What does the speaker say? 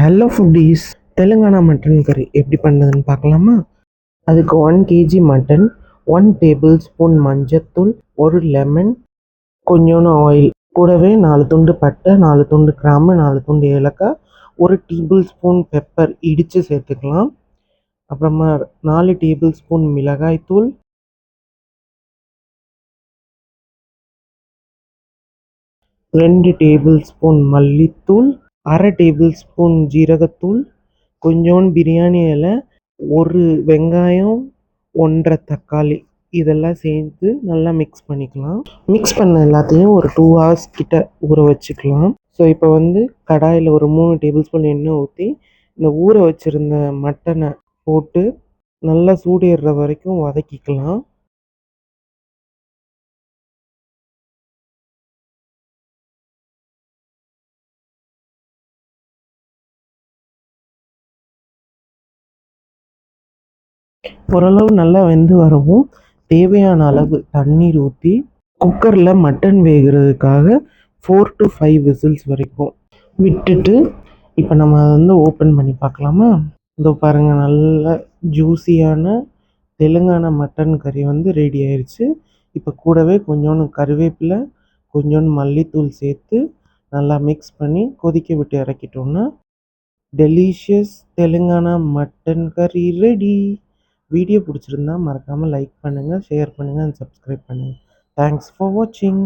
Hello foodies, Telangana mutton கறி எப்படி பண்ணுறதுன்னு பார்க்கலாமா? அதுக்கு 1 kg மட்டன், 1 டேபிள் ஸ்பூன் மஞ்சத்தூள், 1 லெமன், கொஞ்சோண்டு ஆயில், கூடவே 4 துண்டு பட்டை, 4 துண்டு கிராம்பு, 4 துண்டு ஏலக்காய், 1 டேபிள் ஸ்பூன் பெப்பர் இடித்து சேர்த்துக்கலாம். அப்புறமா 4 டேபிள் ஸ்பூன் மிளகாய்த்தூள், 2 டேபிள் ஸ்பூன் மல்லித்தூள், 1/2 டேபிள் ஸ்பூன் ஜீரகத்தூள், கொஞ்சோண்டு பிரியாணி இலை, 1 வெங்காயம், 1 1/2 தக்காளி, இதெல்லாம் சேர்த்து நல்லா மிக்ஸ் பண்ணிக்கலாம். மிக்ஸ் பண்ண எல்லாத்தையும் ஒரு 2 hours கிட்ட ஊற வச்சுக்கலாம். ஸோ இப்போ கடாயில் ஒரு 3 டேபிள் ஸ்பூன் எண்ணெய் ஊற்றி இந்த ஊற வச்சுருந்த மட்டனை போட்டு நல்லா சூடேறுற வரைக்கும் வதக்கிக்கலாம். ஓரளவு நல்லா வெந்து வரவும் தேவையான அளவு தண்ணீர் ஊற்றி குக்கரில் மட்டன் வேகிறதுக்காக 4 to 5 விசில்ஸ் வரைக்கும் விட்டுட்டு இப்போ நம்ம அதை ஓப்பன் பண்ணி பார்க்கலாமா? இதோ பாருங்கள், நல்ல ஜூஸியான தெலுங்கானா மட்டன் கறி ரெடி ஆயிடுச்சு. இப்போ கூடவே கொஞ்சோண்டு கருவேப்பிலை, கொஞ்சோண்டு மல்லித்தூள் சேர்த்து நல்லா மிக்ஸ் பண்ணி கொதிக்க விட்டு இறக்கிட்டோம்னா டெலிஷியஸ் தெலுங்கானா மட்டன் கறி ரெடி. வீடியோ பிடிச்சிருந்தா மறக்காமல் லைக் பண்ணுங்கள், ஷேர் பண்ணுங்கள் அண்ட் சப்ஸ்கிரைப் பண்ணுங்கள். தேங்க்ஸ் ஃபார் வாட்சிங்.